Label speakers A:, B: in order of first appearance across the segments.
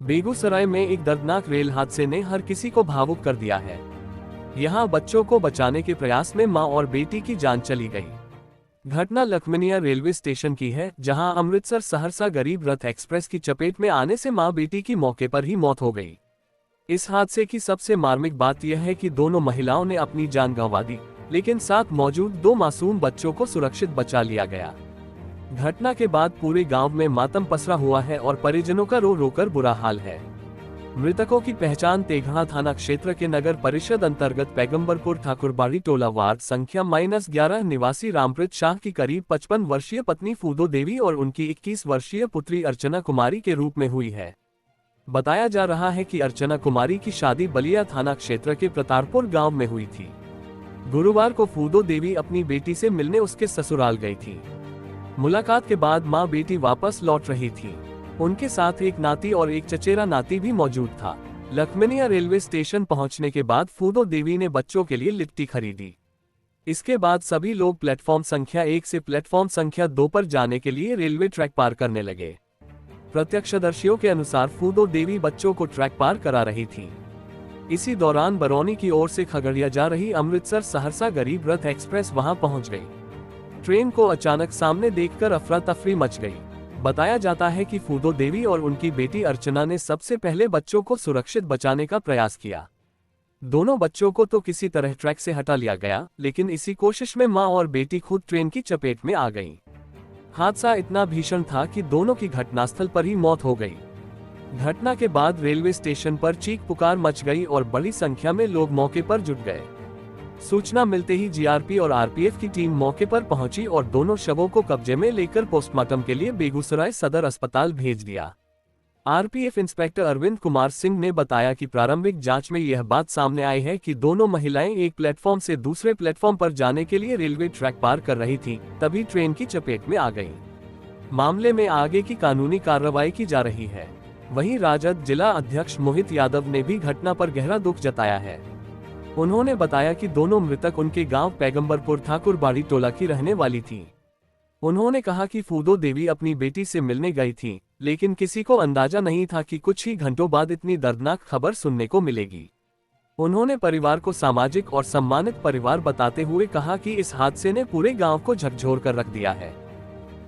A: बेगूसराय में एक दर्दनाक रेल हादसे ने हर किसी को भावुक कर दिया है। यहाँ बच्चों को बचाने के प्रयास में मां और बेटी की जान चली गई। घटना लखमनिया रेलवे स्टेशन की है, जहां अमृतसर सहरसा गरीब रथ एक्सप्रेस की चपेट में आने से मां बेटी की मौके पर ही मौत हो गई। इस हादसे की सबसे मार्मिक बात यह है कि दोनों महिलाओं ने अपनी जान गंवा दी, लेकिन साथ मौजूद दो मासूम बच्चों को सुरक्षित बचा लिया गया। घटना के बाद पूरे गांव में मातम पसरा हुआ है और परिजनों का रो रोकर बुरा हाल है। मृतकों की पहचान तेघड़ा थाना क्षेत्र के नगर परिषद अंतर्गत पैगंबरपुर ठाकुरबाड़ी टोला वार्ड संख्या -11 निवासी रामप्रीत शाह की करीब 55 वर्षीय पत्नी फूदो देवी और उनकी 21 वर्षीय पुत्री अर्चना कुमारी के रूप में हुई है। बताया जा रहा है कि अर्चना कुमारी की शादी बलिया थाना क्षेत्र के प्रतारपुर गाँव में हुई थी। गुरुवार को फूदो देवी अपनी बेटी से मिलने उसके ससुराल गई थी। मुलाकात के बाद मां बेटी वापस लौट रही थी। उनके साथ एक नाती और एक चचेरा नाती भी मौजूद था। लखमनिया रेलवे स्टेशन पहुंचने के बाद फूदो देवी ने बच्चों के लिए लिट्टी खरीदी। इसके बाद सभी लोग प्लेटफॉर्म संख्या 1 से प्लेटफॉर्म संख्या 2 पर जाने के लिए रेलवे ट्रैक पार करने लगे। प्रत्यक्षदर्शियों के अनुसार फूदो देवी बच्चों को ट्रैक पार करा रही थी। इसी दौरान बरौनी की ओर से खगड़िया जा रही अमृतसर सहरसा गरीब रथ एक्सप्रेस वहां पहुंच गई। ट्रेन को अचानक सामने देखकर अफरा तफरी मच गई। बताया जाता है कि फूदो देवी और उनकी बेटी अर्चना ने सबसे पहले बच्चों को सुरक्षित बचाने का प्रयास किया। दोनों बच्चों को तो किसी तरह ट्रैक से हटा लिया गया, लेकिन इसी कोशिश में मां और बेटी खुद ट्रेन की चपेट में आ गईं। हादसा इतना भीषण था कि दोनों की घटनास्थल पर ही मौत हो गई। घटना के बाद रेलवे स्टेशन पर चीख पुकार मच गई और बड़ी संख्या में लोग मौके पर जुट गए। सूचना मिलते ही जीआरपी और आरपीएफ की टीम मौके पर पहुंची और दोनों शवों को कब्जे में लेकर पोस्टमार्टम के लिए बेगूसराय सदर अस्पताल भेज दिया। आरपीएफ इंस्पेक्टर अरविंद कुमार सिंह ने बताया कि प्रारंभिक जांच में यह बात सामने आई है कि दोनों महिलाएं एक प्लेटफॉर्म से दूसरे प्लेटफॉर्म पर जाने के लिए रेलवे ट्रैक पार कर रही थीं, तभी ट्रेन की चपेट में आ गईं। मामले में आगे की कानूनी कार्रवाई की जा रही है। वहीं राजद जिला अध्यक्ष मोहित यादव ने भी घटना पर गहरा दुख जताया है। उन्होंने बताया कि दोनों मृतक उनके गांव पैगंबरपुर ठाकुरबाड़ी टोला की रहने वाली थी। उन्होंने कहा कि फूदो देवी अपनी बेटी से मिलने गई थी, लेकिन किसी को अंदाजा नहीं था कि कुछ ही घंटों बाद इतनी दर्दनाक खबर सुनने को मिलेगी। उन्होंने परिवार को सामाजिक और सम्मानित परिवार बताते हुए कहा कि इस हादसे ने पूरे गांव को झकझोर कर रख दिया है।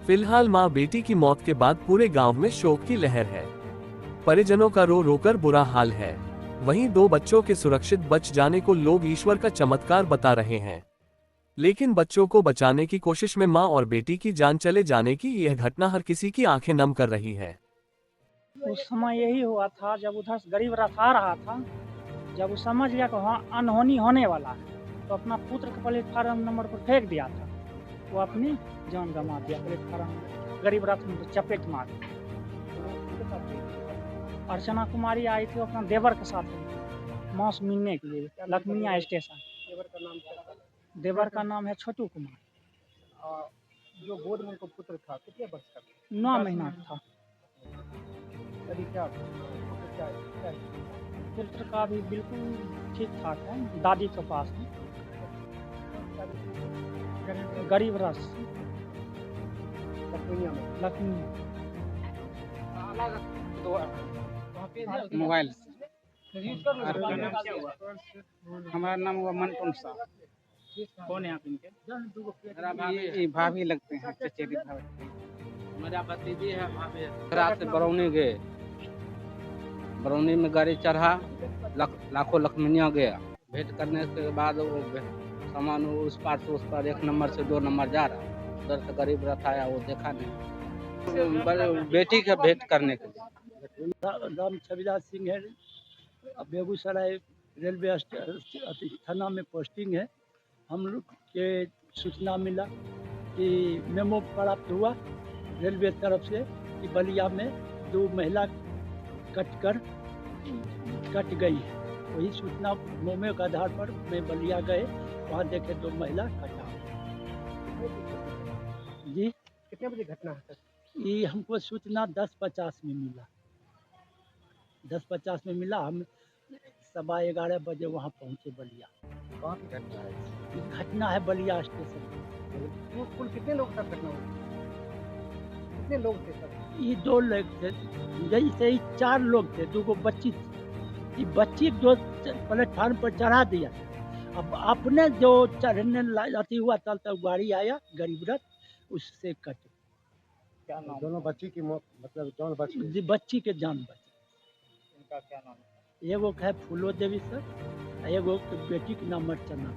A: फिलहाल मां बेटी की मौत के बाद पूरे गांव में शोक की लहर है। परिजनों का रो रोकर बुरा हाल है। वहीं दो बच्चों के सुरक्षित बच जाने को लोग ईश्वर का चमत्कार बता रहे हैं, लेकिन बच्चों को बचाने की कोशिश में मां और बेटी की जान चले जाने की यह घटना हर किसी की आंखें नम कर रही है।
B: उस समय यही हुआ था, जब उधर से गरीब रथ आ रहा था, जब वो समझ गया कि वहाँ अनहोनी होने वाला है, तो अपना पुत्र को प्लेटफार्म नंबर पर फेंक दिया था। वो अपनी जान गंवा दिया प्लेटफार्म गरीब रथ में चपेट मार दी। अर्चना कुमारी आई थी अपना देवर के साथ मांस मिलने के लिए लखमनिया स्टेशन। देवर का नाम है छोटू कुमार।
C: जो गोद में उनको पुत्र था कितने वर्ष का?
B: 9 महीना का था।
C: अभी क्या
B: पुत्र का भी बिल्कुल ठीक ठाक है, दादी के पास है। गरीब रस लखनऊ
D: मोबाइल हमारा नाम हुआ मंटून साहब।
B: कौन है आप इनके?
D: ये भाभी लगते हैं, चचेरी भाभी।
E: मेरा भतीजी है भाभी।
D: रात से बरौनी गए, बरौनी में गाड़ी चढ़ा, लाखों लखमनिया गया। भेंट करने के बाद वो सामान उस पार से उस पार 1 नंबर से 2 नंबर जा रहा, उधर से गरीब रथ आया, वो देखा नहीं। बेटी के भेंट करने के लिए
C: राम छविलाल सिंह है, बेगूसराय रेलवे थाना में पोस्टिंग है। हम लोग के सूचना मिला कि मेमो प्राप्त हुआ रेलवे तरफ से कि बलिया में 2 महिला कट गई है। वही सूचना मेमो के आधार पर मैं बलिया गए, वहाँ देखे 2 महिला कटा। जी
E: कितने बजे घटना है?
C: ये हमको सूचना 10:50 में मिला। 10:50 में मिला। हम 11:15 बजे वहाँ पहुँचे बलिया।
E: कहाँ की घटना है?
C: घटना है बलिया स्टेशन।
E: कुल कितने लोग का घटना हुई? कितने लोग थे सर?
C: ये 2 लोग थे, जैसे ही 4 लोग थे, 2 गो बच्ची थी। ये बच्ची जो प्लेटफार्म पर चढ़ा दिया। अब अपने जो चढ़ने अति हुआ चलता गाड़ी आया गरीब रथ, उससे कट
E: क्या नाम? दोनों बच्ची की मौत, मतलब जान बच गई।
C: जी, बच्ची के जान बची।
E: उनका क्या नाम?
C: एगो है फूलो देवी सर, एगो के बेटी के नाम अर्चना।